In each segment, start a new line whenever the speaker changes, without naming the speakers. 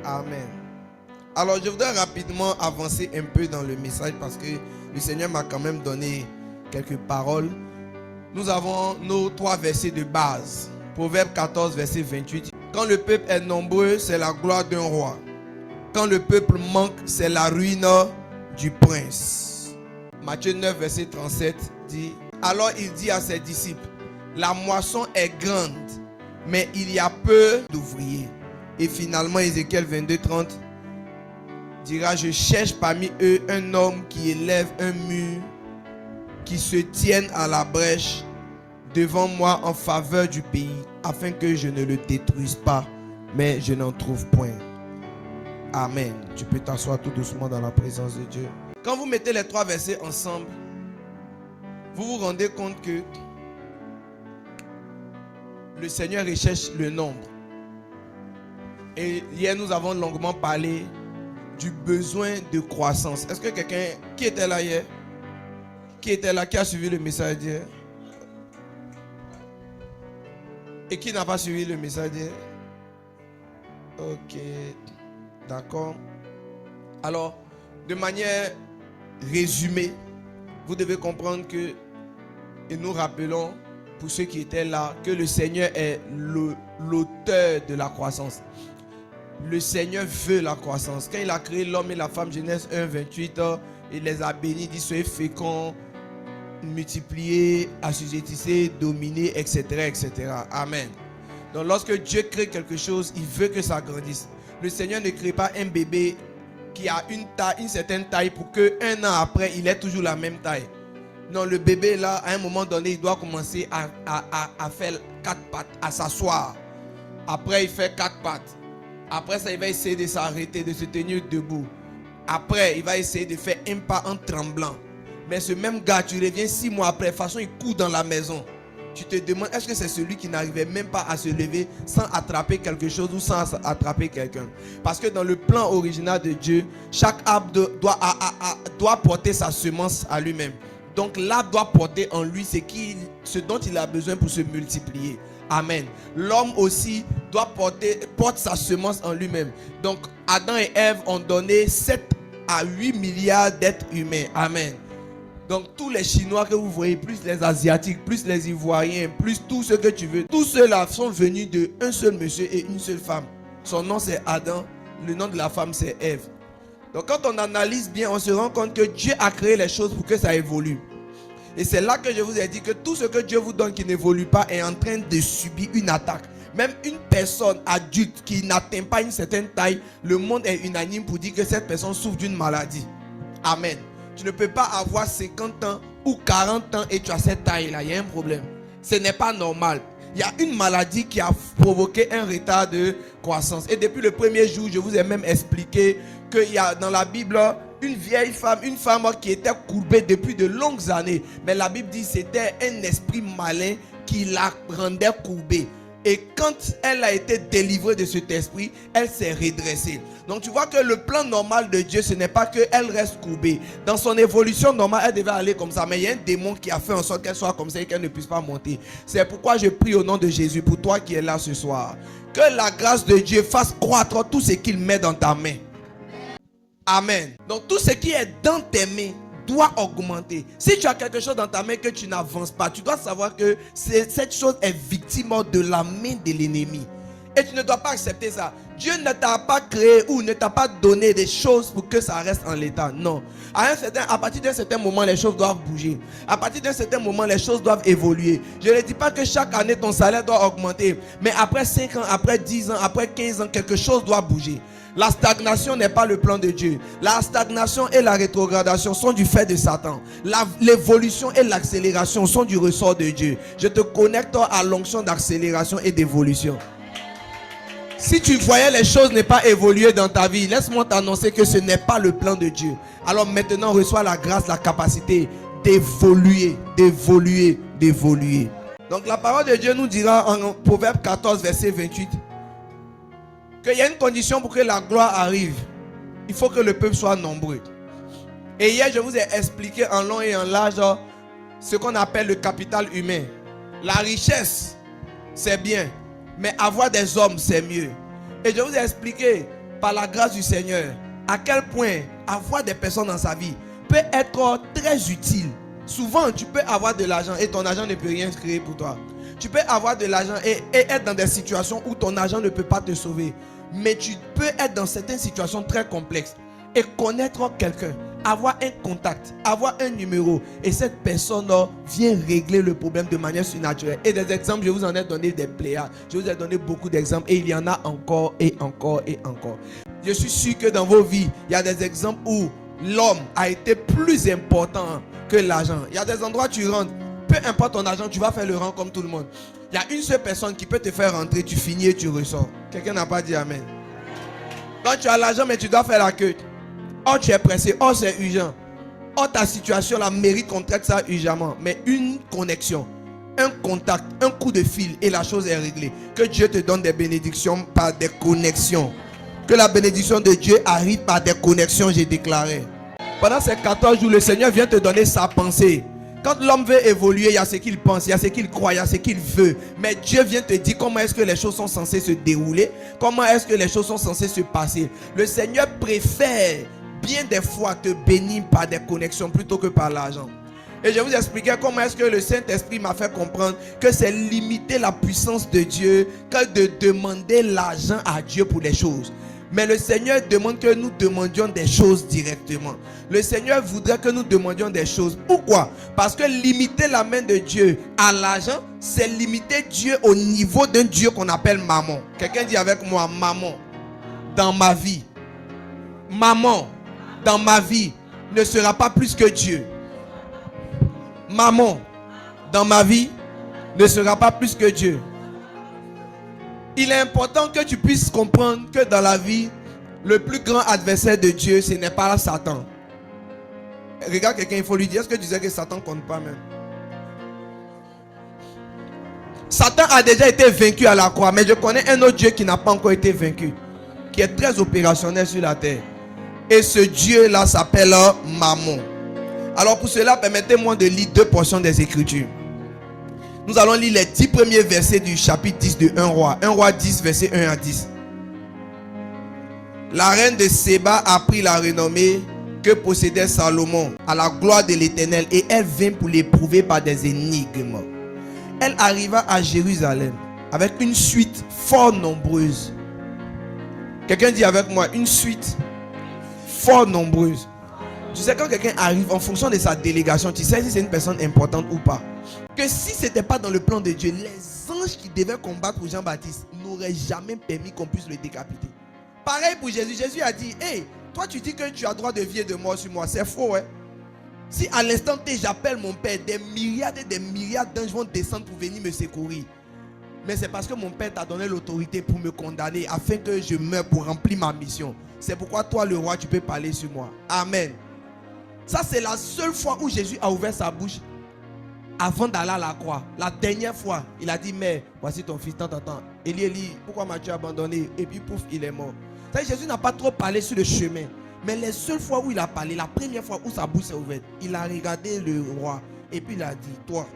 Amen. Alors, je voudrais rapidement avancer un peu dans le message parce que le Seigneur m'a quand même donné quelques paroles. Nous avons nos 3 versets de base. Proverbe 14, verset 28. Quand le peuple est nombreux, c'est la gloire d'un roi. Quand le peuple manque, c'est la ruine du prince. Matthieu 9, verset 37 dit: alors il dit à ses disciples, la moisson est grande, mais il y a peu d'ouvriers. Et finalement, Ézéchiel 22, 30 dira: je cherche parmi eux un homme qui élève un mur, qui se tienne à la brèche devant moi en faveur du pays, afin que je ne le détruise pas, mais je n'en trouve point. Amen. Tu peux t'asseoir tout doucement dans la présence de Dieu. Quand vous mettez les 3 versets ensemble, vous vous rendez compte que le Seigneur recherche le nombre. Et hier, nous avons longuement parlé du besoin de croissance. Est-ce que quelqu'un qui était là hier, qui était là, qui a suivi le message d'hier, et qui n'a pas suivi le message d'hier? Ok, d'accord. Alors, de manière résumée, vous devez comprendre que, et nous rappelons, pour ceux qui étaient là, que le Seigneur est l'auteur de la croissance. Le Seigneur veut la croissance. Quand il a créé l'homme et la femme, Genèse 1, 28, il les a bénis, il dit: soyez féconds, multipliez, assujettissez, dominez, etc., etc. Amen. Donc lorsque Dieu crée quelque chose, il veut que ça grandisse. Le Seigneur ne crée pas un bébé qui a une certaine taille pour qu'un an après, il ait toujours la même taille. Non, le bébé là, à un moment donné, il doit commencer à faire 4 pattes, à s'asseoir. Après, il fait 4 pattes. Après ça, il va essayer de s'arrêter, de se tenir debout. Après, il va essayer de faire un pas en tremblant. Mais ce même gars, tu reviens 6 mois après, de toute façon, il court dans la maison. Tu te demandes, est-ce que c'est celui qui n'arrivait même pas à se lever sans attraper quelque chose ou sans attraper quelqu'un? Parce que dans le plan original de Dieu, chaque arbre doit porter sa semence à lui-même. Donc l'arbre doit porter en lui ce dont il a besoin pour se multiplier. Amen. L'homme aussi porte sa semence en lui-même. Donc Adam et Ève ont donné 7 à 8 milliards d'êtres humains. Amen. Donc tous les Chinois que vous voyez, plus les Asiatiques, plus les Ivoiriens, plus tout ce que tu veux, tous ceux-là sont venus d'un seul monsieur et une seule femme. Son nom c'est Adam, le nom de la femme c'est Ève. Donc quand on analyse bien, on se rend compte que Dieu a créé les choses pour que ça évolue. Et c'est là que je vous ai dit que tout ce que Dieu vous donne qui n'évolue pas est en train de subir une attaque. Même une personne adulte qui n'atteint pas une certaine taille, le monde est unanime pour dire que cette personne souffre d'une maladie. Amen. Tu ne peux pas avoir 50 ans ou 40 ans et tu as cette taille-là. Il y a un problème. Ce n'est pas normal. Il y a une maladie qui a provoqué un retard de croissance. Et depuis le premier jour, je vous ai même expliqué qu'il y a dans la Bible une vieille femme, une femme qui était courbée depuis de longues années. Mais la Bible dit que c'était un esprit malin qui la rendait courbée. Et quand elle a été délivrée de cet esprit, elle s'est redressée. Donc tu vois que le plan normal de Dieu, ce n'est pas qu'elle reste courbée. Dans son évolution normale, elle devait aller comme ça. Mais il y a un démon qui a fait en sorte qu'elle soit comme ça et qu'elle ne puisse pas monter. C'est pourquoi je prie au nom de Jésus pour toi qui es là ce soir. Que la grâce de Dieu fasse croître tout ce qu'il met dans ta main. Amen. Donc tout ce qui est dans tes mains doit augmenter. Si tu as quelque chose dans ta main que tu n'avances pas, tu dois savoir que cette chose est victime de la main de l'ennemi. Et tu ne dois pas accepter ça. Dieu ne t'a pas créé ou ne t'a pas donné des choses pour que ça reste en l'état. Non. À partir d'un certain moment, les choses doivent bouger. À partir d'un certain moment, les choses doivent évoluer. Je ne dis pas que chaque année, ton salaire doit augmenter. Mais après 5 ans, après 10 ans, après 15 ans, quelque chose doit bouger. La stagnation n'est pas le plan de Dieu. La stagnation et la rétrogradation sont du fait de Satan. L'évolution et l'accélération sont du ressort de Dieu. Je te connecte à l'onction d'accélération et d'évolution. Si tu voyais les choses ne pas évoluer dans ta vie, laisse-moi t'annoncer que ce n'est pas le plan de Dieu. Alors maintenant, reçois la grâce, la capacité d'évoluer, d'évoluer, d'évoluer. Donc la parole de Dieu nous dira en Proverbe 14, verset 28, qu'il y a une condition pour que la gloire arrive. Il faut que le peuple soit nombreux. Et hier, je vous ai expliqué en long et en large ce qu'on appelle le capital humain. La richesse, c'est bien. Mais avoir des hommes, c'est mieux. Et je vous ai expliqué par la grâce du Seigneur, à quel point avoir des personnes dans sa vie peut être très utile. Souvent, tu peux avoir de l'argent et ton argent ne peut rien créer pour toi. Tu peux avoir de l'argent et être dans des situations où ton argent ne peut pas te sauver. Mais tu peux être dans certaines situations très complexes et connaître quelqu'un, avoir un contact, avoir un numéro, et cette personne vient régler le problème de manière surnaturelle. Et des exemples, je vous en ai donné des pléiades. Je vous ai donné beaucoup d'exemples et il y en a encore et encore et encore. Je suis sûr que dans vos vies, il y a des exemples où l'homme a été plus important que l'argent. Il y a des endroits où tu rentres, peu importe ton argent, tu vas faire le rang comme tout le monde. Il y a une seule personne qui peut te faire rentrer, tu finis et tu ressors. Quelqu'un n'a pas dit amen. Quand tu as l'argent, mais tu dois faire la queue. Oh, tu es pressé, oh, c'est urgent. Oh, ta situation la mérite qu'on traite ça urgemment. Mais une connexion, un contact, un coup de fil et la chose est réglée. Que Dieu te donne des bénédictions par des connexions. Que la bénédiction de Dieu arrive par des connexions, j'ai déclaré. Pendant ces 14 jours, le Seigneur vient te donner sa pensée. Quand l'homme veut évoluer, il y a ce qu'il pense, il y a ce qu'il croit, il y a ce qu'il veut. Mais Dieu vient te dire comment est-ce que les choses sont censées se dérouler, comment est-ce que les choses sont censées se passer. Le Seigneur préfère bien des fois te bénir par des connexions plutôt que par l'argent. Et je vous expliquais comment est-ce que le Saint-Esprit m'a fait comprendre que c'est limiter la puissance de Dieu que de demander l'argent à Dieu pour les choses. Mais le Seigneur demande que nous demandions des choses directement. Le Seigneur voudrait que nous demandions des choses. Pourquoi? Parce que limiter la main de Dieu à l'argent, c'est limiter Dieu au niveau d'un Dieu qu'on appelle maman. Quelqu'un dit avec moi, maman, dans ma vie. Maman, dans ma vie, ne sera pas plus que Dieu. Maman, dans ma vie, ne sera pas plus que Dieu. Il est important que tu puisses comprendre que dans la vie, le plus grand adversaire de Dieu, ce n'est pas Satan. Regarde quelqu'un, il faut lui dire, est-ce que tu sais que Satan ne compte pas même? Satan a déjà été vaincu à la croix, mais je connais un autre Dieu qui n'a pas encore été vaincu, qui est très opérationnel sur la terre. Et ce Dieu-là s'appelle Mammon. Alors pour cela, permettez-moi de lire 2 portions des Écritures. Nous allons lire les 10 premiers versets du chapitre 10 de 1 roi. 1 roi 10, verset 1 à 10. La reine de Séba a pris la renommée que possédait Salomon à la gloire de l'Éternel, et elle vint pour l'éprouver par des énigmes. Elle arriva à Jérusalem avec une suite fort nombreuse. Quelqu'un dit avec moi, une suite fort nombreuse. Tu sais, quand quelqu'un arrive, en fonction de sa délégation, tu sais si c'est une personne importante ou pas. Que si ce n'était pas dans le plan de Dieu, les anges qui devaient combattre pour Jean-Baptiste n'auraient jamais permis qu'on puisse le décapiter. Pareil pour Jésus. Jésus a dit, hey, toi tu dis que tu as droit de vie et de mort sur moi. C'est faux, hein. Si à l'instant T j'appelle mon Père, des myriades et des myriades d'anges vont descendre pour venir me secourir. Mais c'est parce que mon Père t'a donné l'autorité pour me condamner, afin que je meure pour remplir ma mission. C'est pourquoi toi le roi, tu peux parler sur moi. Amen. Ça c'est la seule fois où Jésus a ouvert sa bouche avant d'aller à la croix. La dernière fois, il a dit, mais voici ton fils, tant. Élie, Élie, pourquoi m'as-tu abandonné? Et puis pouf, il est mort. Ça, Jésus n'a pas trop parlé sur le chemin. Mais les seules fois où il a parlé, la première fois où sa bouche s'est ouverte, il a regardé le roi et puis il a dit, toi,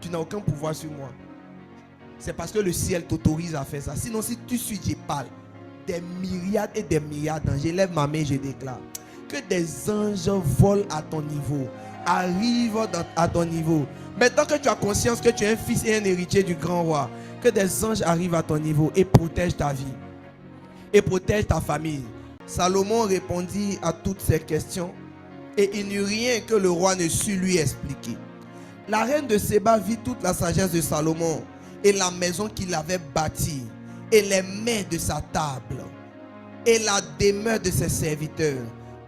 tu n'as aucun pouvoir sur moi. C'est parce que le ciel t'autorise à faire ça. Sinon, si tu suis, je parle. Des myriades et des myriades d'anges. Je lève ma main et je déclare que des anges volent à ton niveau, arrivent à ton niveau. Maintenant que tu as conscience que tu es un fils et un héritier du grand roi, que des anges arrivent à ton niveau et protègent ta vie et protègent ta famille. Salomon répondit à toutes ces questions et il n'y eut rien que le roi ne sut lui expliquer. La reine de Séba vit toute la sagesse de Salomon et la maison qu'il avait bâtie et les mets de sa table et la demeure de ses serviteurs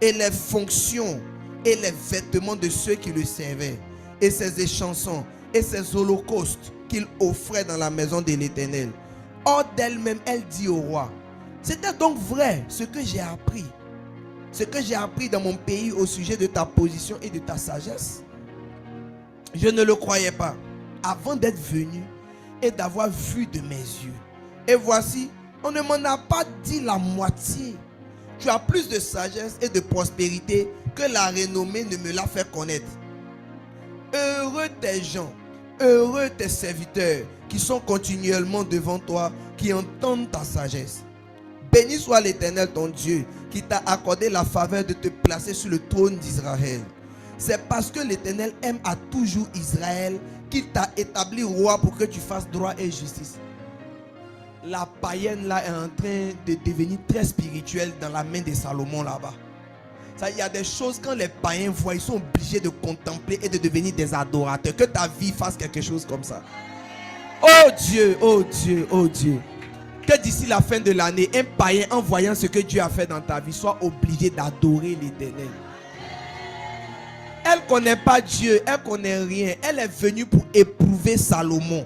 et les fonctions et les vêtements de ceux qui le servaient et ses échansons et ses holocaustes qu'il offrait dans la maison de l'Éternel. Hors d'elle-même, elle dit au roi, c'était donc vrai ce que j'ai appris. Ce que j'ai appris dans mon pays au sujet de ta position et de ta sagesse. Je ne le croyais pas avant d'être venu et d'avoir vu de mes yeux. Et voici, on ne m'en a pas dit la moitié. Tu as plus de sagesse et de prospérité que la renommée ne me l'a fait connaître. Heureux tes gens, heureux tes serviteurs qui sont continuellement devant toi, qui entendent ta sagesse. Béni soit l'Éternel ton Dieu qui t'a accordé la faveur de te placer sur le trône d'Israël. C'est parce que l'Éternel aime à toujours Israël qu'il t'a établi roi pour que tu fasses droit et justice. La païenne là est en train de devenir très spirituelle dans la main de Salomon là-bas. Il y a des choses quand les païens voient, ils sont obligés de contempler et de devenir des adorateurs. Que ta vie fasse quelque chose comme ça. Oh Dieu, oh Dieu, oh Dieu. Que d'ici la fin de l'année, un païen en voyant ce que Dieu a fait dans ta vie soit obligé d'adorer l'Éternel. Elle ne connaît pas Dieu, elle ne connaît rien. Elle est venue pour éprouver Salomon.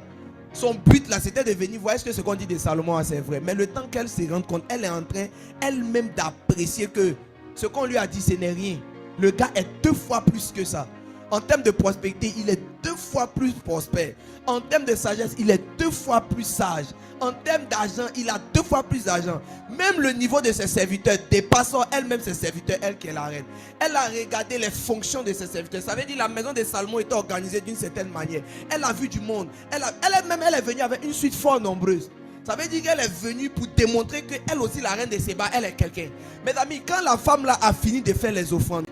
Son but là, c'était de venir voir est-ce que ce qu'on dit de Salomon c'est vrai. Mais le temps qu'elle se rend compte, elle est en train elle-même d'apprécier que ce qu'on lui a dit, ce n'est rien. Le gars est 2 fois plus que ça. En termes de prospérité, il est 2 fois plus prospère. En termes de sagesse, il est 2 fois plus sage. En termes d'argent, il a 2 fois plus d'argent. Même le niveau de ses serviteurs, dépassant elle-même ses serviteurs, elle qui est la reine. Elle a regardé les fonctions de ses serviteurs. Ça veut dire que la maison de Salomon était organisée d'une certaine manière. Elle a vu du monde. Elle est venue avec une suite fort nombreuse. Ça veut dire qu'elle est venue pour démontrer qu'elle aussi, la reine de Séba, elle est quelqu'un. Mes amis, quand la femme là a fini de faire les offrandes,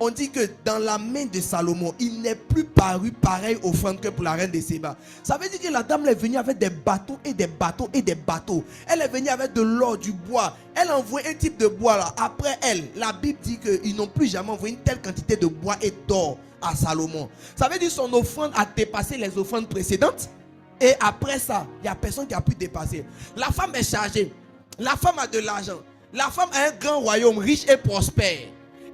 on dit que dans la main de Salomon, il n'est plus paru pareil offrande que pour la reine de Séba. Ça veut dire que la dame est venue avec des bateaux et des bateaux et des bateaux. Elle est venue avec de l'or, du bois. Elle a envoyé un type de bois là. Après elle, la Bible dit qu'ils n'ont plus jamais envoyé une telle quantité de bois et d'or à Salomon. Ça veut dire que son offrande a dépassé les offrandes précédentes. Et après ça, il n'y a personne qui a pu dépasser. La femme est chargée. La femme a de l'argent. La femme a un grand royaume riche et prospère.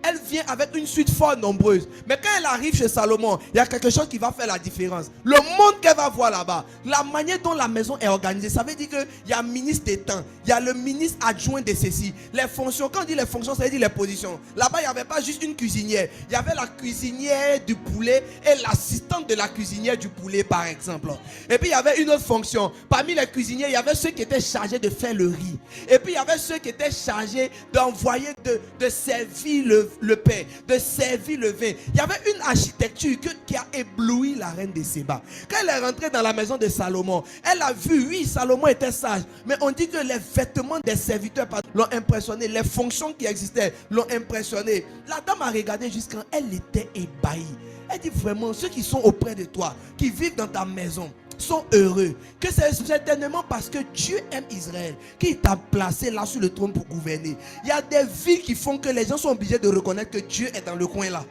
Elle vient avec une suite fort nombreuse. Mais quand elle arrive chez Salomon, il y a quelque chose qui va faire la différence. Le monde qu'elle va voir là-bas, la manière dont la maison est organisée, ça veut dire qu'il y a un ministre des temps, il y a le ministre adjoint de ceci. Les fonctions, quand on dit les fonctions, ça veut dire les positions. Là-bas, il n'y avait pas juste une cuisinière. Il y avait la cuisinière du poulet et l'assistante de la cuisinière du poulet, par exemple. Et puis, il y avait une autre fonction. Parmi les cuisiniers, il y avait ceux qui étaient chargés de faire le riz. Et puis, il y avait ceux qui étaient chargés d'envoyer, de servir le pain, de servir le vin. Il y avait une architecture qui a ébloui la reine de Séba. Quand elle est rentrée dans la maison de Salomon, elle a vu, oui, Salomon était sage, mais on dit que les vêtements des serviteurs l'ont impressionné, les fonctions qui existaient l'ont impressionné. La dame a regardé jusqu'à elle était ébahie. Elle dit vraiment, ceux qui sont auprès de toi, qui vivent dans ta maison, sont heureux. Que c'est certainement parce que Dieu aime Israël qu'il t'a placé là sur le trône pour gouverner. Il y a des villes qui font que les gens sont obligés de reconnaître que Dieu est dans le coin là.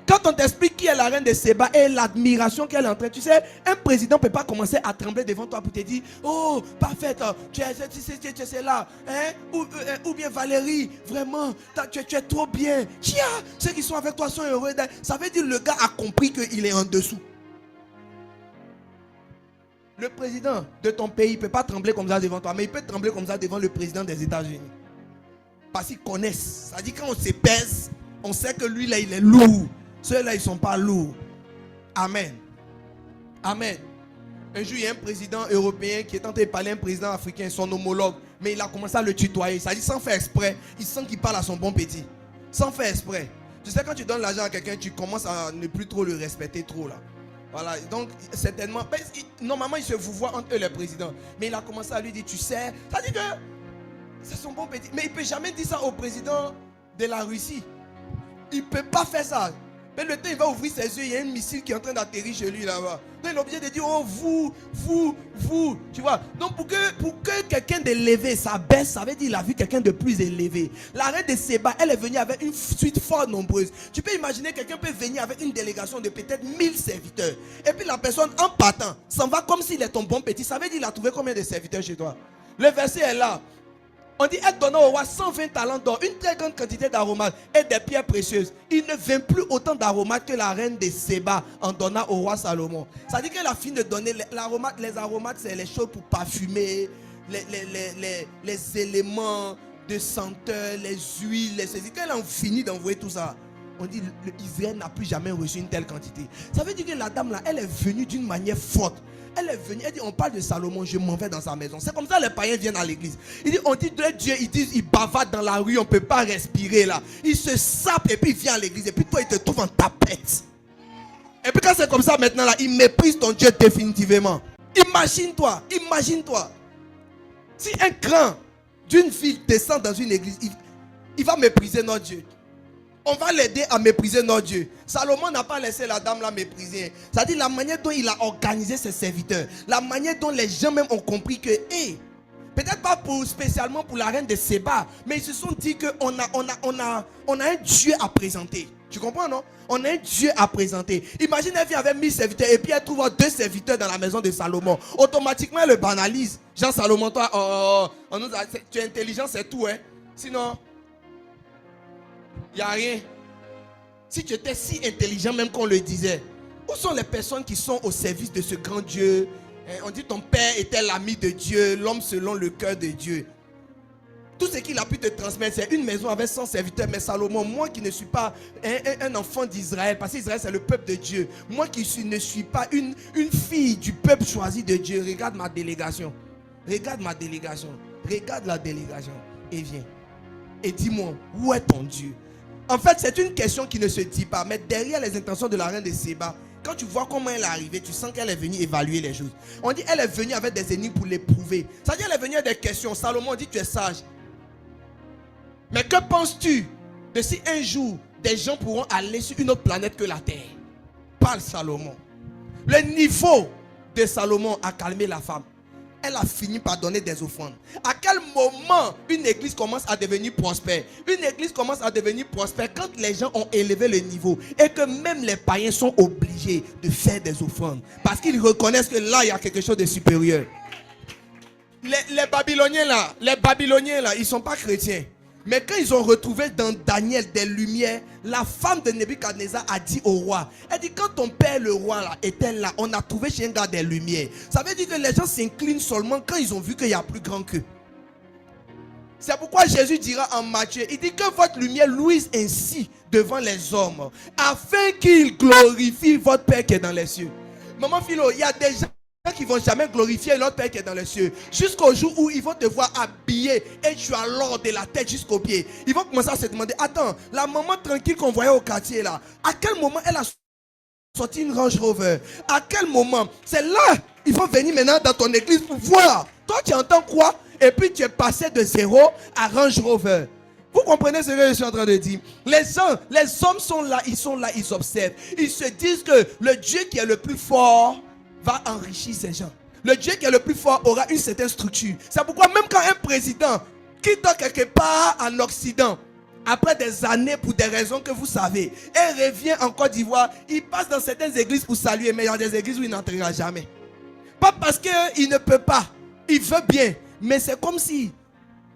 Quand on t'explique qui est la reine de Séba et l'admiration qu'elle est en train, tu sais, un président ne peut pas commencer à trembler devant toi pour te dire oh, parfaite, tu es là, hein? Ou bien Valérie, vraiment, tu es trop bien. Tiens, ceux qui sont avec toi sont heureux. Ça veut dire que le gars a compris qu'il est en dessous. Le président de ton pays ne peut pas trembler comme ça devant toi, mais il peut trembler comme ça devant le président des États-Unis. Parce qu'ils connaissent. Ça dit quand on se pèse, on sait que lui là il est lourd. Ceux-là ils ne sont pas lourds. Amen. Amen. Un jour il y a un président européen qui est en train de parler à un président africain, son homologue, mais il a commencé à le tutoyer. Ça dit sans faire exprès, il sent qu'il parle à son bon petit. Sans faire exprès. Tu sais quand tu donnes l'argent à quelqu'un, tu commences à ne plus trop le respecter trop là. Voilà, donc certainement, normalement il se vouvoie entre eux les présidents. Mais il a commencé à lui dire, tu sais, ça dit que c'est son bon petit. Mais il ne peut jamais dire ça au président de la Russie. Il ne peut pas faire ça. Mais le temps il va ouvrir ses yeux, il y a un missile qui est en train d'atterrir chez lui là-bas. Donc il est obligé de dire, oh vous, tu vois. Donc pour que quelqu'un d'élevé, ça baisse, ça veut dire qu'il a vu quelqu'un de plus élevé. La reine de Séba, elle est venue avec une suite fort nombreuse. Tu peux imaginer quelqu'un peut venir avec une délégation de peut-être 1000 serviteurs. Et puis la personne en partant, s'en va comme s'il est ton bon petit. Ça veut dire qu'il a trouvé combien de serviteurs chez toi? Le verset est là. On dit, elle donna au roi 120 talents d'or, une très grande quantité d'aromates et des pierres précieuses. Il ne vint plus autant d'aromates que la reine de Séba en donna au roi Salomon. Ça dit qu'elle a fini de donner les aromates, c'est les choses pour parfumer, les éléments de senteur, les huiles, les saisies. Quand elle a fini d'envoyer tout ça, on dit Israël n'a plus jamais reçu une telle quantité. Ça veut dire que la dame là, elle est venue d'une manière forte. Elle est venue, elle dit, on parle de Salomon, je m'en vais dans sa maison. C'est comme ça que les païens viennent à l'église. On dit de Dieu, ils bavardent dans la rue, on ne peut pas respirer là. Ils se sapent et puis ils viennent à l'église. Et puis toi, ils te trouvent en tapette. Et puis quand c'est comme ça maintenant là, ils méprisent ton Dieu définitivement. Imagine-toi. Si un cran d'une ville descend dans une église, il va mépriser notre Dieu. On va l'aider à mépriser notre Dieu. Salomon n'a pas laissé la dame la mépriser. C'est-à-dire la manière dont il a organisé ses serviteurs. La manière dont les gens même ont compris que, peut-être pas spécialement pour la reine de Séba, mais ils se sont dit qu'on a un Dieu à présenter. Tu comprends, non? On a un Dieu à présenter. Imagine, elle vient avec 1000 serviteurs et puis elle trouve 2 serviteurs dans la maison de Salomon. Automatiquement, elle le banalise. Jean Salomon, toi, tu es intelligent, c'est tout. Hein? Sinon, il n'y a rien. Si tu étais si intelligent, même qu'on le disait, où sont les personnes qui sont au service de ce grand Dieu? On dit ton père était l'ami de Dieu, l'homme selon le cœur de Dieu. Tout ce qu'il a pu te transmettre, c'est une maison avec 100 serviteurs. Mais Salomon, moi qui ne suis pas un enfant d'Israël, parce qu'Israël c'est le peuple de Dieu, moi qui ne suis pas une fille du peuple choisi de Dieu, regarde ma délégation. Regarde ma délégation. Regarde la délégation. Et viens. Et dis-moi, où est ton Dieu? En fait, c'est une question qui ne se dit pas. Mais derrière les intentions de la reine de Séba, quand tu vois comment elle est arrivée, tu sens qu'elle est venue évaluer les choses. On dit qu'elle est venue avec des énigmes pour les prouver. C'est-à-dire qu'elle est venue avec des questions. Salomon dit, tu es sage. Mais que penses-tu de si un jour, des gens pourront aller sur une autre planète que la Terre? Parle Salomon. Le niveau de Salomon a calmé la femme. Elle a fini par donner des offrandes. À quel moment une église commence à devenir prospère? Une église commence à devenir prospère quand les gens ont élevé le niveau et que même les païens sont obligés de faire des offrandes. Parce qu'ils reconnaissent que là, il y a quelque chose de supérieur. Les Babyloniens là, ils ne sont pas chrétiens. Mais quand ils ont retrouvé dans Daniel des lumières, la femme de Nebuchadnezzar a dit au roi, elle dit, quand ton père le roi là, était là, on a trouvé chez un gars des lumières. Ça veut dire que les gens s'inclinent seulement quand ils ont vu qu'il y a plus grand qu'eux. C'est pourquoi Jésus dira en Matthieu, il dit que votre lumière luise ainsi devant les hommes, afin qu'ils glorifient votre Père qui est dans les cieux. Maman Philo, il y a des gens qui vont jamais glorifier notre Père qui est dans les cieux, jusqu'au jour où ils vont te voir habillé et tu as l'or de la tête jusqu'aux pieds. Ils vont commencer à se demander, attends, la maman tranquille qu'on voyait au quartier là, à quel moment elle a sorti une Range Rover? À quel moment? C'est là, ils vont venir maintenant dans ton église pour voir. Toi tu entends quoi? Et puis tu es passé de 0 à Range Rover. Vous comprenez ce que je suis en train de dire? Les hommes sont là, ils observent. Ils se disent que le Dieu qui est le plus fort va enrichir ces gens. Le Dieu qui est le plus fort aura une certaine structure. C'est pourquoi même quand un président quitte quelque part en Occident, après des années pour des raisons que vous savez, et revient en Côte d'Ivoire, il passe dans certaines églises pour saluer, mais il y a des églises où il n'entrera jamais. Pas parce qu'il ne peut pas, il veut bien, mais c'est comme si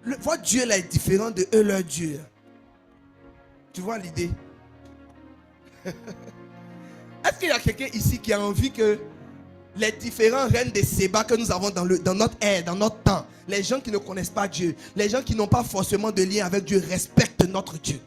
votre Dieu là est différent de eux, leur Dieu. Tu vois l'idée? Est-ce qu'il y a quelqu'un ici qui a envie que les différents reines de Séba que nous avons dans notre ère, dans notre temps, les gens qui ne connaissent pas Dieu, les gens qui n'ont pas forcément de lien avec Dieu, respectent notre Dieu?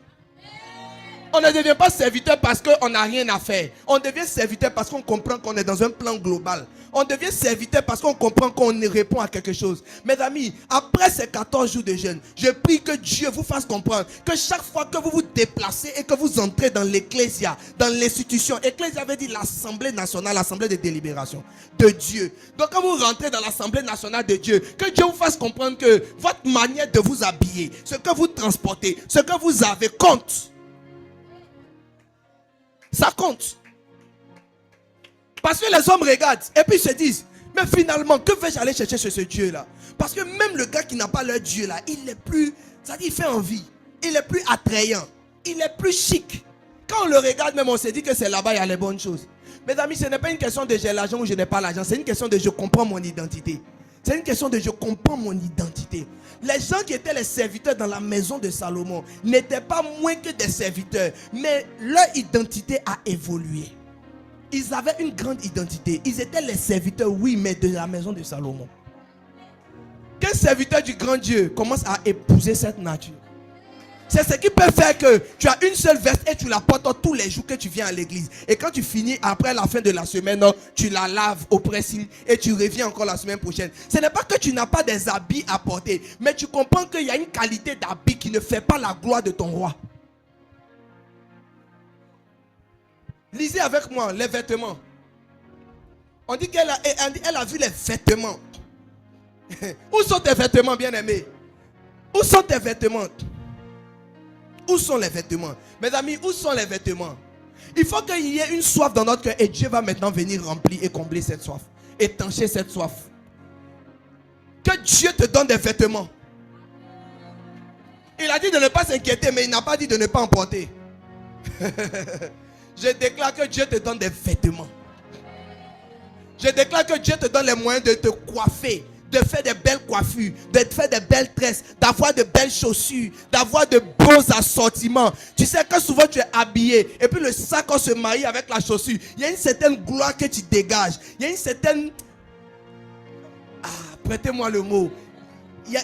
On ne devient pas serviteur parce qu'on n'a rien à faire. On devient serviteur parce qu'on comprend qu'on est dans un plan global. On devient serviteur parce qu'on comprend qu'on répond à quelque chose. Mes amis, après ces 14 jours de jeûne, je prie que Dieu vous fasse comprendre que chaque fois que vous vous déplacez et que vous entrez dans l'ecclésia, dans l'institution, ecclésia veut dire l'Assemblée nationale, l'Assemblée de délibération de Dieu. Donc quand vous rentrez dans l'Assemblée nationale de Dieu, que Dieu vous fasse comprendre que votre manière de vous habiller, ce que vous transportez, ce que vous avez compte. Ça compte. Parce que les hommes regardent et puis se disent, mais finalement, que vais-je aller chercher chez ce Dieu-là? Parce que même le gars qui n'a pas leur Dieu là, il est plus, c'est-à-dire il fait envie, il est plus attrayant, il est plus chic. Quand on le regarde même, on se dit que c'est là-bas, il y a les bonnes choses. Mes amis, ce n'est pas une question de j'ai l'argent ou je n'ai pas l'argent, c'est une question de je comprends mon identité. C'est une question de je comprends mon identité. Les gens qui étaient les serviteurs dans la maison de Salomon n'étaient pas moins que des serviteurs, mais leur identité a évolué. Ils avaient une grande identité. Ils étaient les serviteurs, oui, mais de la maison de Salomon. Qu'un serviteur du grand Dieu commence à épouser cette nature. C'est ce qui peut faire que tu as une seule veste et tu la portes tous les jours que tu viens à l'église. Et quand tu finis après la fin de la semaine, tu la laves au pressing et tu reviens encore la semaine prochaine. Ce n'est pas que tu n'as pas des habits à porter, mais tu comprends qu'il y a une qualité d'habit qui ne fait pas la gloire de ton roi. Lisez avec moi les vêtements. On dit qu'elle a vu les vêtements. Où sont tes vêtements, bien-aimés? Où sont tes vêtements? Où sont les vêtements? Mes amis, où sont les vêtements? Il faut qu'il y ait une soif dans notre cœur et Dieu va maintenant venir remplir et combler cette soif. Étancher cette soif. Que Dieu te donne des vêtements. Il a dit de ne pas s'inquiéter, mais il n'a pas dit de ne pas en porter. Je déclare que Dieu te donne des vêtements. Je déclare que Dieu te donne les moyens de te coiffer, de faire des belles coiffures, de faire des belles tresses, d'avoir de belles chaussures, d'avoir de beaux assortiments. Tu sais que souvent tu es habillé et puis le sac se marie avec la chaussure. Il y a une certaine gloire que tu dégages. Il y a une certaine... prêtez-moi le mot. Il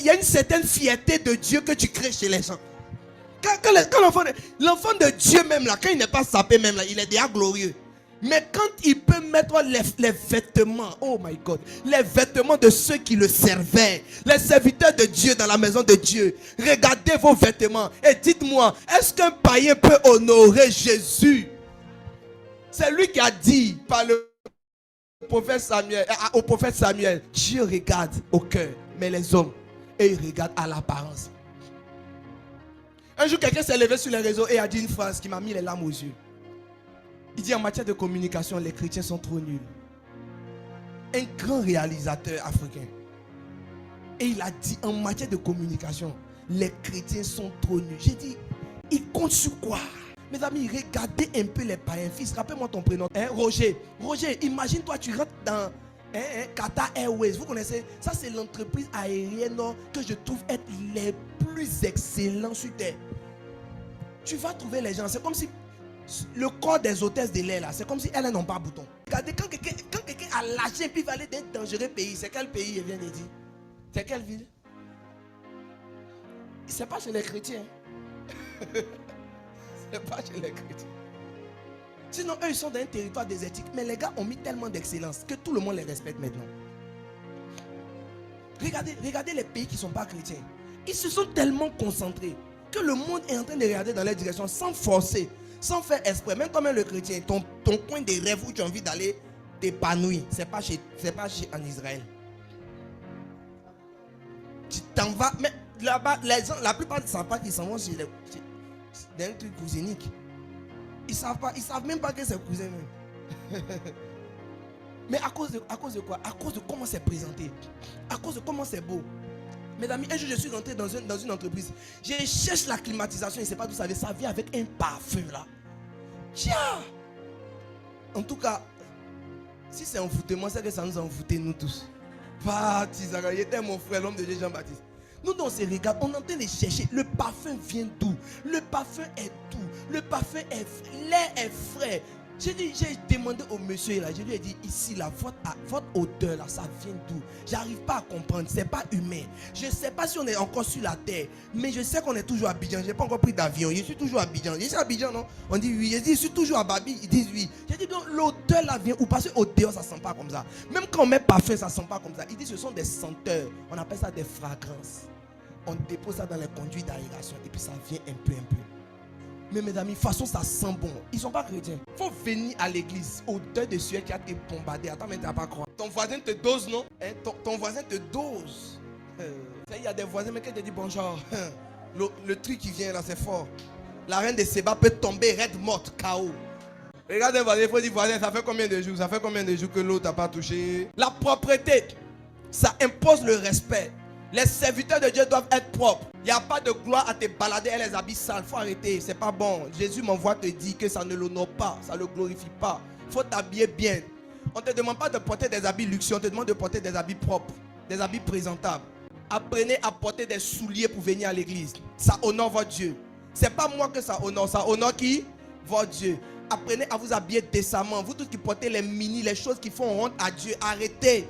y a une certaine fierté de Dieu que tu crées chez les gens. Quand l'enfant de Dieu même là, quand il n'est pas sapé même là, il est déjà glorieux. Mais quand il peut mettre les vêtements, oh my God, les vêtements de ceux qui le servaient, les serviteurs de Dieu dans la maison de Dieu, regardez vos vêtements et dites-moi, est-ce qu'un païen peut honorer Jésus? C'est lui qui a dit par le prophète Samuel, au prophète Samuel, Dieu regarde au cœur, mais les hommes, et ils regardent à l'apparence. Un jour, quelqu'un s'est levé sur les réseaux et a dit une phrase qui m'a mis les larmes aux yeux. Il dit en matière de communication, les chrétiens sont trop nuls. Un grand réalisateur africain. Et il a dit en matière de communication, les chrétiens sont trop nuls. J'ai dit, ils comptent sur quoi? Mes amis, regardez un peu les païens. Fils, rappelle-moi ton prénom. Roger. Roger, imagine-toi, tu rentres dans Qatar Airways. Vous connaissez? Ça, c'est l'entreprise aérienne que je trouve être les plus excellents sur terre. Tu vas trouver les gens. C'est comme si le corps des hôtesses de l'air là, c'est comme si elles n'ont pas bouton. Regardez, quand quelqu'un a lâché et puis va aller dans un dangereux pays, c'est quel pays il vient de dire? C'est quelle ville? C'est pas chez les chrétiens. C'est pas chez les chrétiens. Sinon, eux, ils sont dans un territoire désertique. Mais les gars ont mis tellement d'excellence que tout le monde les respecte maintenant. Regardez les pays qui ne sont pas chrétiens. Ils se sont tellement concentrés que le monde est en train de regarder dans leur direction sans forcer, sans faire exprès. Même comme le chrétien, ton coin de rêve où tu as envie d'aller t'épanouir, c'est pas en Israël. Tu t'en vas, mais là-bas, la plupart ne savent pas qu'ils s'en vont chez un truc cousinique. Ils savent même pas que c'est cousin même. Mais à cause de quoi? À cause de comment c'est présenté. À cause de comment c'est beau. Mes amis, un jour je suis rentré dans une entreprise. Je cherche la climatisation, je ne sais pas d'où ça vient. Ça vient avec un parfum là. Tiens! En tout cas, si c'est envoûtement, c'est que ça nous a envoûté nous tous. Pas Tizara, il était mon frère, l'homme de Dieu Jean-Baptiste. Nous, on se regarde, on est en train de chercher. Le parfum vient d'où? Le parfum est doux. Le parfum est... L'air est frais. J'ai demandé au monsieur là, je lui ai dit, ici là, votre odeur là, ça vient d'où? J'arrive pas à comprendre, c'est pas humain. Je sais pas si on est encore sur la terre, mais je sais qu'on est toujours à Abidjan. J'ai pas encore pris d'avion, je suis toujours à Abidjan. Je suis à Abidjan, non? On dit oui, je dis, je suis toujours à Babi, ils disent oui. J'ai dit, donc l'odeur là vient où? Parce qu'au dehors, ça sent pas comme ça. Même quand on met parfum, ça sent pas comme ça. Ils disent, ce sont des senteurs, on appelle ça des fragrances. On dépose ça dans les conduits d'aération et puis ça vient un peu. Mais mes amis, de toute façon, ça sent bon. Ils ne sont pas chrétiens. Il faut venir à l'église. Odeur de sueur qui a été bombardé. Attends, mais tu n'as pas croire. Ton voisin te dose, non? Ton voisin te dose. Il y a des voisins, mais quand tu dis bonjour, le truc qui vient là, c'est fort. La reine de Séba peut tomber, raide morte, KO. Regarde un voisin, il faut dire voisin, ça fait combien de jours? Ça fait combien de jours que l'autre n'a pas touché? La propreté, ça impose le respect. Les serviteurs de Dieu doivent être propres. Il n'y a pas de gloire à te balader et les habits sales. Il faut arrêter, c'est pas bon. Jésus m'envoie te dire que ça ne l'honore pas, ça ne le glorifie pas. Il faut t'habiller bien. On ne te demande pas de porter des habits luxueux, on te demande de porter des habits propres, des habits présentables. Apprenez à porter des souliers pour venir à l'église. Ça honore votre Dieu. C'est pas moi que ça honore qui? Votre Dieu. Apprenez à vous habiller décemment. Vous tous qui portez les mini, les choses qui font honte à Dieu, arrêtez.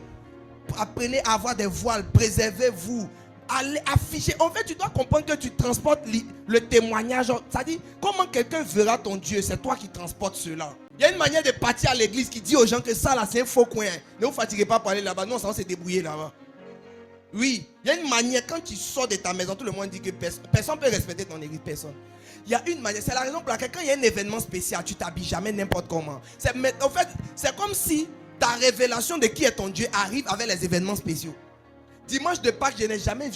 Apprenez à avoir des voiles, préservez-vous, allez afficher. En fait, tu dois comprendre que tu transportes le témoignage. Ça dit, comment quelqu'un verra ton Dieu? C'est toi qui transportes cela. Il y a une manière de partir à l'église qui dit aux gens que ça là c'est un faux coin. Ne vous fatiguez pas pour aller là-bas. Non, ça va se débrouiller là-bas. Oui, il y a une manière, quand tu sors de ta maison, tout le monde dit que personne ne peut respecter ton église, personne. Il y a une manière, c'est la raison pour laquelle quand il y a un événement spécial, tu t'habilles jamais n'importe comment. En fait, c'est comme si ta révélation de qui est ton Dieu arrive avec les événements spéciaux. Dimanche de Pâques, je n'ai jamais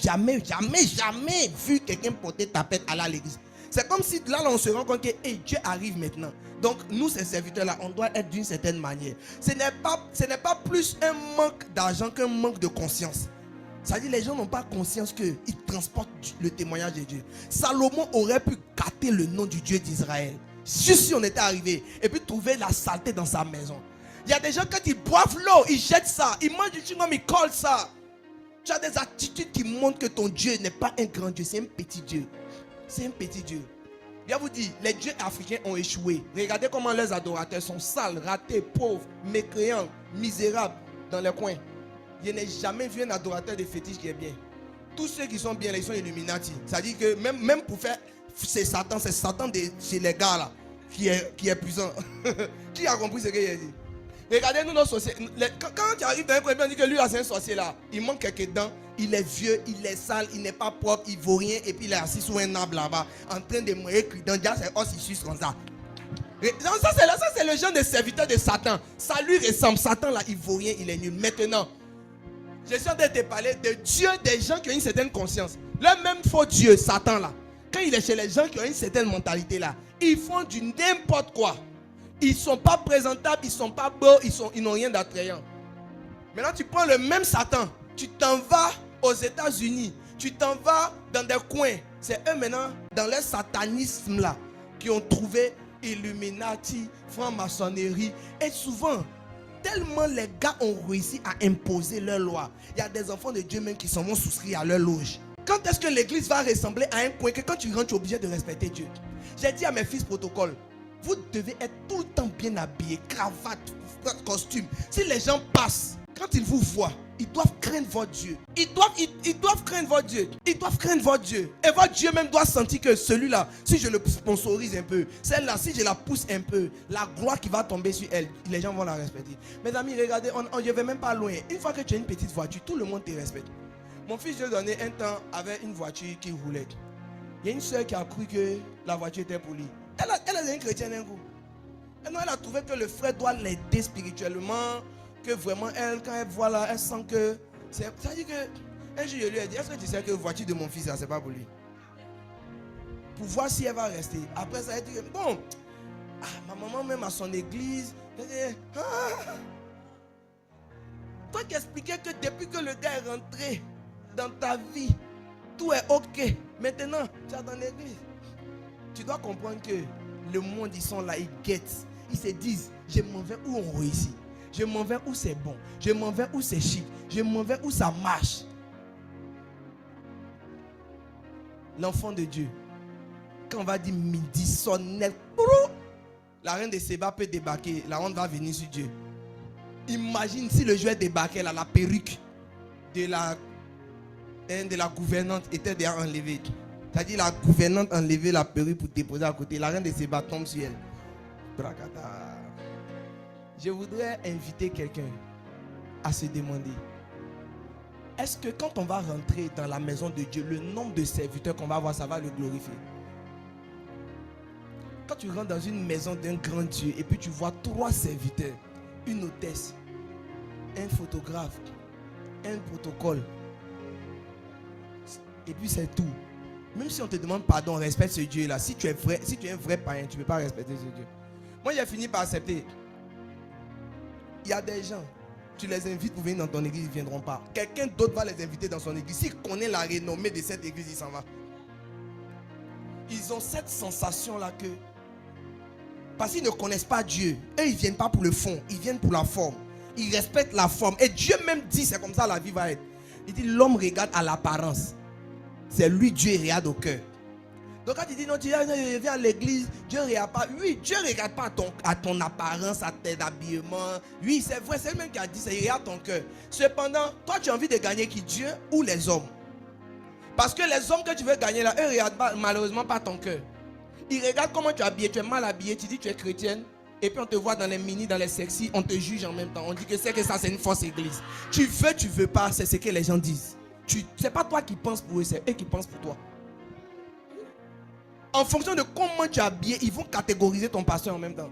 vu quelqu'un porter tapette aller à l'église. C'est comme si là, on se rend compte que hey, Dieu arrive maintenant. Donc nous, ces serviteurs-là, on doit être d'une certaine manière. Ce n'est pas plus un manque d'argent qu'un manque de conscience. C'est-à-dire les gens n'ont pas conscience qu'ils transportent le témoignage de Dieu. Salomon aurait pu gâter le nom du Dieu d'Israël. Juste si on était arrivé et puis trouver la saleté dans sa maison. Il y a des gens, quand ils boivent l'eau, ils jettent ça. Ils mangent du chewing-gum, ils collent ça. Tu as des attitudes qui montrent que ton Dieu n'est pas un grand Dieu, c'est un petit Dieu. C'est un petit Dieu. Bien vous dire, les dieux africains ont échoué. Regardez comment leurs adorateurs sont sales, ratés, pauvres, mécréants, misérables dans les coins. Je n'ai jamais vu un adorateur de fétiche qui est bien. Tous ceux qui sont bien, ils sont Illuminati. C'est-à-dire que même pour faire, c'est Satan chez les gars là, qui est puissant. Qui a compris ce que j'ai dit? Regardez nous nos sorciers. Quand tu arrives dans un coin, on dit que lui là c'est un sorcier là. Il manque quelques dents, il est vieux, il est sale, il n'est pas propre, il vaut rien. Et puis il est assis sur un arbre là-bas, en train de mourir, criant, déjà c'est os, il suce comme ça. Ça c'est le genre de serviteur de Satan. Ça lui ressemble. Satan là, il vaut rien, il est nul. Maintenant, je suis en train de te parler de Dieu, des gens qui ont une certaine conscience. Le même faux Dieu, Satan là, quand il est chez les gens qui ont une certaine mentalité là, ils font du n'importe quoi. Ils ne sont pas présentables, ils ne sont pas beaux, ils n'ont rien d'attrayant. Maintenant, tu prends le même Satan, tu t'en vas aux États-Unis, tu t'en vas dans des coins. C'est eux maintenant, dans leur satanisme là, qui ont trouvé Illuminati, franc-maçonnerie. Et souvent, tellement les gars ont réussi à imposer leur loi. Il y a des enfants de Dieu même qui s'en vont souscrire à leur loge. Quand est-ce que l'église va ressembler à un coin que quand tu rentres, tu es obligé de respecter Dieu? J'ai dit à mes fils protocole, vous devez être tout le temps bien habillé, cravate, costume. Si les gens passent, quand ils vous voient, ils doivent craindre votre Dieu. Ils doivent craindre votre Dieu. Ils doivent craindre votre Dieu. Et votre Dieu même doit sentir que celui-là, si je le sponsorise un peu, celle-là, si je la pousse un peu, la gloire qui va tomber sur elle, les gens vont la respecter. Mes amis, regardez, je ne vais même pas loin. Une fois que tu as une petite voiture, tout le monde te respecte. Mon fils, je lui ai donné un temps avec une voiture qui roulait. Il y a une soeur qui a cru que la voiture était pour lui. Elle est une chrétienne un coup. Et non, elle a trouvé que le frère doit l'aider spirituellement. Que vraiment, elle, quand elle voit là, elle sent que... Ça dit que... Un jour, je lui ai dit, est-ce que tu sais que la voiture de mon fils, là, c'est pas pour lui? Pour voir si elle va rester. Après ça, elle dit, bon, ma maman même à son église, elle dit, toi qui expliquais que depuis que le gars est rentré dans ta vie, tout est ok. Maintenant, tu es dans l'église. Tu dois comprendre que le monde, ils sont là, ils guettent. Ils se disent, je m'en vais où on réussit. Je m'en vais où c'est bon. Je m'en vais où c'est chic. Je m'en vais où ça marche. L'enfant de Dieu, quand on va dire midi sonnel, la reine de Séba peut débarquer. La honte va venir sur Dieu. Imagine si le jouet débarquait là, la perruque de la gouvernante était déjà enlevée. C'est-à-dire la gouvernante enlevait la perruque pour déposer à côté. La reine de Séba tombe sur elle. Brakata. Je voudrais inviter quelqu'un à se demander, est-ce que quand on va rentrer dans la maison de Dieu, le nombre de serviteurs qu'on va avoir, ça va le glorifier? Quand tu rentres dans une maison d'un grand Dieu et puis tu vois 3 serviteurs, une hôtesse, un photographe, un protocole, et puis c'est tout. Même si on te demande pardon, respecte ce Dieu là. Si tu es un vrai païen, tu ne peux pas respecter ce Dieu. Moi j'ai fini par accepter. Il y a des gens, tu les invites pour venir dans ton église, ils ne viendront pas. Quelqu'un d'autre va les inviter dans son église. S'il connaît la renommée de cette église, il s'en va. Ils ont cette sensation-là que, parce qu'ils ne connaissent pas Dieu, eux ils ne viennent pas pour le fond, ils viennent pour la forme. Ils respectent la forme. Et Dieu même dit, c'est comme ça la vie va être. Il dit, l'homme regarde à l'apparence. C'est lui, Dieu, il regarde au cœur. Donc quand tu dis non, tu viens à l'église, Dieu ne regarde pas. Oui, Dieu ne regarde pas à ton apparence, à tes habillements. Oui, c'est vrai, c'est le même qui a dit ça, il regarde ton cœur. Cependant, toi tu as envie de gagner qui? Dieu ou les hommes? Parce que les hommes que tu veux gagner là, eux ne regardent malheureusement pas ton cœur. Ils regardent comment tu es habillé, tu es mal habillé, tu dis que tu es chrétienne. Et puis on te voit dans les mini, dans les sexy, on te juge en même temps. On dit que ça c'est une fausse église. Tu veux pas, c'est ce que les gens disent. c'est pas toi qui penses pour eux, c'est eux qui pensent pour toi. En fonction de comment tu es habillé, ils vont catégoriser ton pasteur en même temps.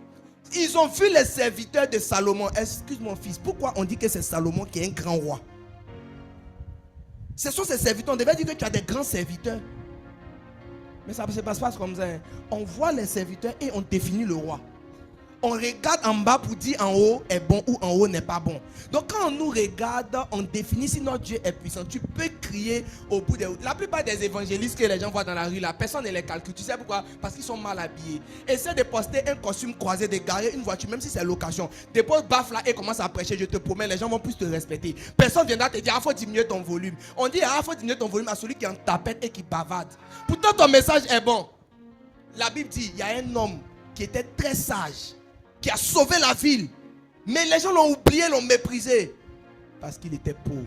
Ils ont vu les serviteurs de Salomon. Excuse mon fils, pourquoi on dit que c'est Salomon qui est un grand roi? Ce sont ces serviteurs. On devait dire que tu as des grands serviteurs. Mais ça ne se passe pas comme ça. On voit les serviteurs et on définit le roi. On regarde en bas pour dire en haut est bon ou en haut n'est pas bon. Donc quand on nous regarde, on définit si notre Dieu est puissant. Tu peux crier au bout des... La plupart des évangélistes que les gens voient dans la rue, la personne ne les calcule. Tu sais pourquoi? Parce qu'ils sont mal habillés. Essaie de poster un costume croisé, de garer une voiture, même si c'est location. Dépose baffe là et commence à prêcher, je te promets, les gens vont plus te respecter. Personne viendra te dire, il faut diminuer ton volume. On dit, il faut diminuer ton volume à celui qui est en tapette et qui bavarde. Pourtant ton message est bon. La Bible dit, il y a un homme qui était très sage, qui a sauvé la ville. Mais les gens l'ont oublié, l'ont méprisé. Parce qu'il était pauvre.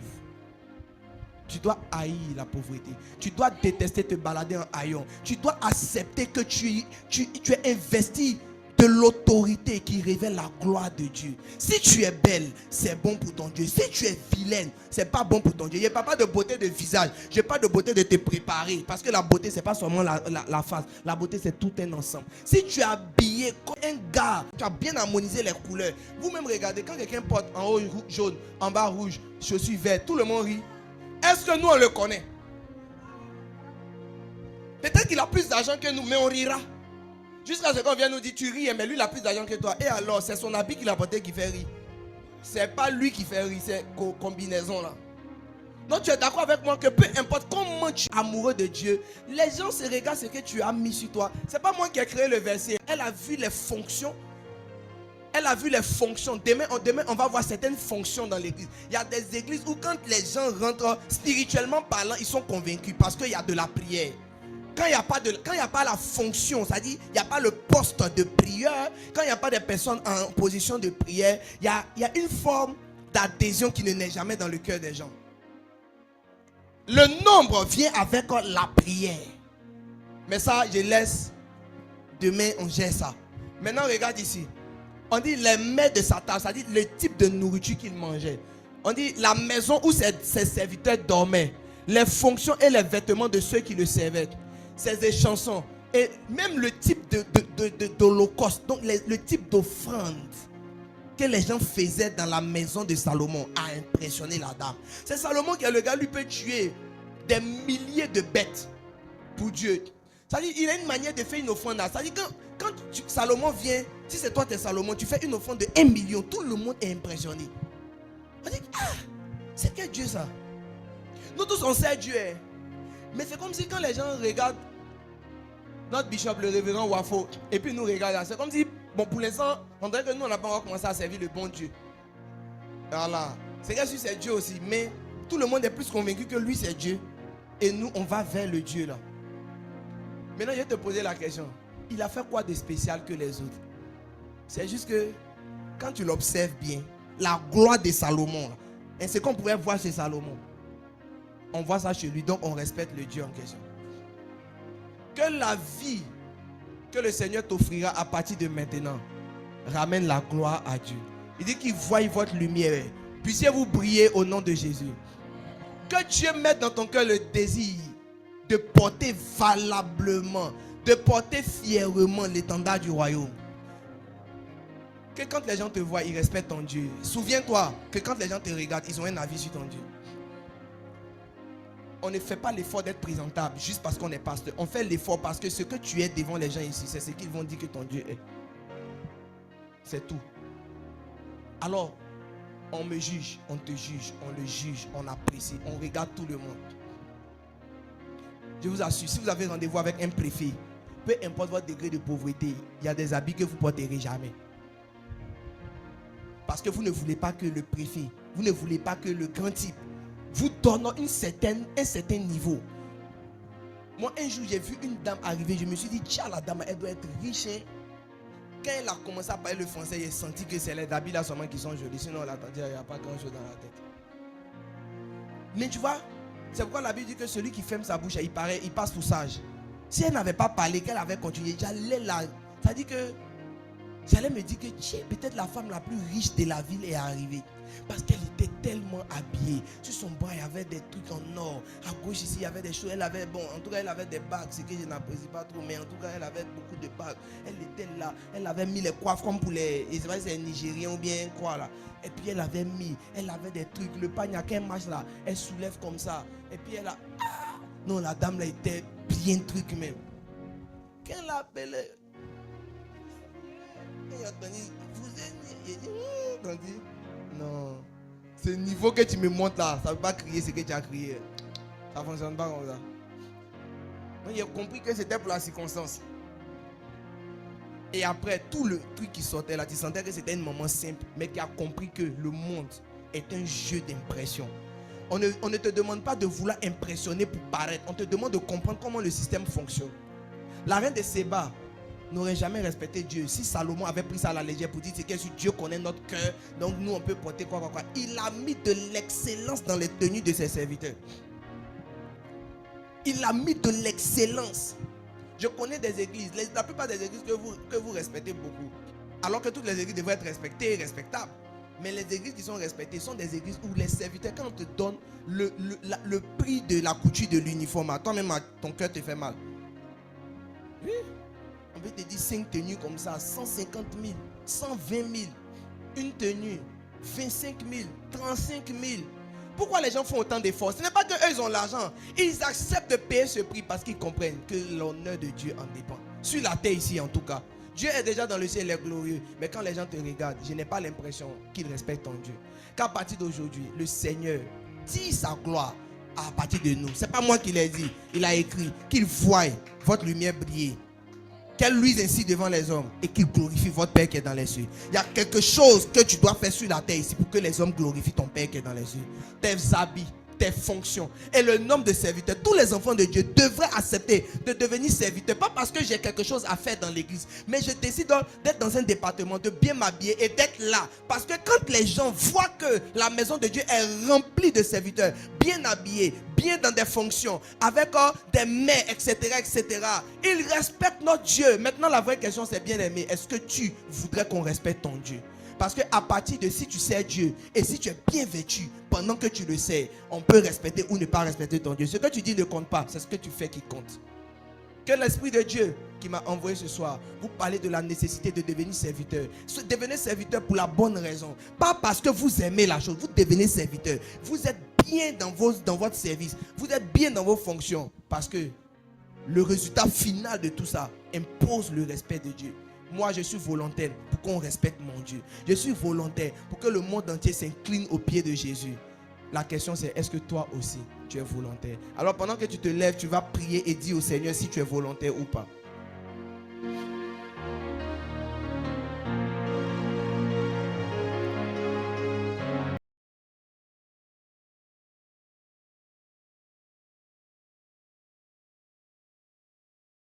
Tu dois haïr la pauvreté. Tu dois détester te balader en haillons. Tu dois accepter que tu es investi de l'autorité qui révèle la gloire de Dieu. Si tu es belle, c'est bon pour ton Dieu. Si tu es vilaine, c'est pas bon pour ton Dieu. Il n'y a pas de beauté de visage. Je n'ai pas de beauté de te préparer. Parce que la beauté, c'est pas seulement la face. La beauté, c'est tout un ensemble. Si tu es habillé comme un gars, tu as bien harmonisé les couleurs. Vous-même regardez, quand quelqu'un porte en haut jaune, en bas rouge, chaussures vertes, tout le monde rit. Est-ce que nous, on le connaît? Peut-être qu'il a plus d'argent que nous, mais on rira. Jusqu'à ce qu'on vienne nous dire, tu ris, mais lui, il a plus d'argent que toi. Et alors, c'est son habit qu'il a porté qui fait rire. C'est pas lui qui fait rire, c'est combinaison là. Donc, tu es d'accord avec moi que peu importe comment tu es amoureux de Dieu, les gens se regardent ce que tu as mis sur toi. C'est pas moi qui ai créé le verset. Elle a vu les fonctions. Elle a vu les fonctions. Demain, on va voir certaines fonctions dans l'église. Il y a des églises où quand les gens rentrent, spirituellement parlant, ils sont convaincus parce qu'il y a de la prière. Quand il n'y a pas la fonction, c'est-à-dire il n'y a pas le poste de prière, quand il n'y a pas de personnes en position de prière, il y a une forme d'adhésion qui ne naît jamais dans le cœur des gens. Le nombre vient avec la prière. Mais ça, je laisse. Demain, on gère ça. Maintenant, regarde ici. On dit les mets de sa table, c'est-à-dire le type de nourriture qu'il mangeait. On dit la maison où ses serviteurs dormaient, les fonctions et les vêtements de ceux qui le servaient. Ses chansons et même le type d'holocauste, donc le type d'offrande que les gens faisaient dans la maison de Salomon a impressionné la dame. C'est Salomon qui est le gars, lui peut tuer des milliers de bêtes pour Dieu. C'est-à-dire, il a une manière de faire une offrande. C'est-à-dire, quand Salomon vient, si c'est toi, tu es Salomon, tu fais une offrande de 1 million, tout le monde est impressionné. On dit, c'est quel Dieu ça? Nous tous, on sait Dieu. Mais c'est comme si quand les gens regardent notre bishop, le révérend Wafo, et puis nous regardent, c'est comme si, bon, pour l'instant, on dirait que nous, on n'a pas encore commencé à servir le bon Dieu. Voilà. C'est que c'est Dieu aussi, mais tout le monde est plus convaincu que lui, c'est Dieu. Et nous, on va vers le Dieu là. Maintenant, je vais te poser la question. Il a fait quoi de spécial que les autres? C'est juste que, quand tu l'observes bien, la gloire de Salomon, et ce qu'on pourrait voir chez Salomon, on voit ça chez lui, donc on respecte le Dieu en question. Que la vie que le Seigneur t'offrira à partir de maintenant ramène la gloire à Dieu. Il dit qu'il voie votre lumière. Puissiez-vous briller au nom de Jésus. Que Dieu mette dans ton cœur le désir de porter valablement, de porter fièrement l'étendard du royaume. Que quand les gens te voient, ils respectent ton Dieu. Souviens-toi que quand les gens te regardent, ils ont un avis sur ton Dieu. On ne fait pas l'effort d'être présentable juste parce qu'on est pasteur. On fait l'effort parce que ce que tu es devant les gens ici, c'est ce qu'ils vont dire que ton Dieu est. C'est tout. Alors, on me juge, on te juge, on le juge, on apprécie, on regarde tout le monde. Je vous assure, si vous avez rendez-vous avec un préfet, peu importe votre degré de pauvreté, il y a des habits que vous ne porterez jamais. Parce que vous ne voulez pas que le préfet, vous ne voulez pas que le grand type vous donne un certain niveau. Moi, un jour, j'ai vu une dame arriver. Je me suis dit, tiens, la dame, elle doit être riche. Quand elle a commencé à parler le français, j'ai senti que c'est les habits là seulement qui sont jolis. Sinon, on l'attendait, il n'y a pas grand chose dans la tête. Mais tu vois, c'est pourquoi la Bible dit que celui qui ferme sa bouche, il passe pour sage. Si elle n'avait pas parlé, qu'elle avait continué, j'allais là. Ça dit que j'allais me dire que peut-être la femme la plus riche de la ville est arrivée. Parce qu'elle était tellement habillée. Sur son bras, il y avait des trucs en or. À gauche ici, il y avait des choses. Elle avait, bon, en tout cas, elle avait des bagues, ce que je n'apprécie pas trop, mais en tout cas, elle avait beaucoup de bagues. Elle était là, elle avait mis les coiffes comme pour les, je sais pas si c'est Nigériens ou bien quoi là. Et puis elle avait des trucs, le pagnac, elle marche là, elle soulève comme ça. Et puis elle a, non, la dame là était bien truc même. Quand l'a appelé, il a dit, vous êtes dit, non. Ce niveau que tu me montres là, ça ne veut pas crier ce que tu as crié. Ça ne fonctionne pas comme ça. Donc, il a compris que c'était pour la circonstance. Et après, tout le truc qui sortait là, tu sentais que c'était une maman simple, mais qui a compris que le monde est un jeu d'impression. On ne te demande pas de vouloir impressionner pour paraître. On te demande de comprendre comment le système fonctionne. La reine de Séba n'aurait jamais respecté Dieu. Si Salomon avait pris ça à la légère pour dire que si Dieu connaît notre cœur, donc nous on peut porter quoi. Il a mis de l'excellence dans les tenues de ses serviteurs. Il a mis de l'excellence. Je connais des églises, la plupart des églises que vous respectez beaucoup, alors que toutes les églises devraient être respectées et respectables. Mais les églises qui sont respectées sont des églises où les serviteurs, quand on te donne le prix de la couture de l'uniforme, toi-même ton cœur te fait mal. Oui. On veut te dire 5 tenues comme ça, 150 000, 120 000, une tenue, 25 000, 35 000. Pourquoi les gens font autant d'efforts? Ce n'est pas qu'eux ils ont l'argent. Ils acceptent de payer ce prix parce qu'ils comprennent que l'honneur de Dieu en dépend. Sur la terre ici en tout cas. Dieu est déjà dans le ciel, il est glorieux. Mais quand les gens te regardent, je n'ai pas l'impression qu'ils respectent ton Dieu. Qu'à partir d'aujourd'hui, le Seigneur dit sa gloire à partir de nous. Ce n'est pas moi qui l'ai dit. Il a écrit qu'il voie votre lumière briller, qu'elle luise ainsi devant les hommes et qu'il glorifie votre Père qui est dans les cieux. Il y a quelque chose que tu dois faire sur la terre ici pour que les hommes glorifient ton Père qui est dans les cieux. Tes habits, tes fonctions et le nombre de serviteurs. Tous les enfants de Dieu devraient accepter de devenir serviteurs. Pas parce que j'ai quelque chose à faire dans l'église, mais je décide d'être dans un département, de bien m'habiller et d'être là. Parce que quand les gens voient que la maison de Dieu est remplie de serviteurs, bien habillés, bien dans des fonctions, avec des mets, etc., etc., ils respectent notre Dieu. Maintenant, la vraie question, c'est bien aimé. Est-ce que tu voudrais qu'on respecte ton Dieu? Parce qu'à partir de si tu sais Dieu et si tu es bien vêtu pendant que tu le sais, on peut respecter ou ne pas respecter ton Dieu. Ce que tu dis ne compte pas, c'est ce que tu fais qui compte. Que l'Esprit de Dieu qui m'a envoyé ce soir vous parler de la nécessité de devenir serviteur. Devenez serviteur pour la bonne raison. Pas parce que vous aimez la chose, vous devenez serviteur. Vous êtes bien dans votre service. Vous êtes bien dans vos fonctions. Parce que le résultat final de tout ça impose le respect de Dieu. Moi, je suis volontaire pour qu'on respecte mon Dieu. Je suis volontaire pour que le monde entier s'incline aux pieds de Jésus. La question c'est, est-ce que toi aussi, tu es volontaire? Alors pendant que tu te lèves, tu vas prier et dire au Seigneur si tu es volontaire ou pas.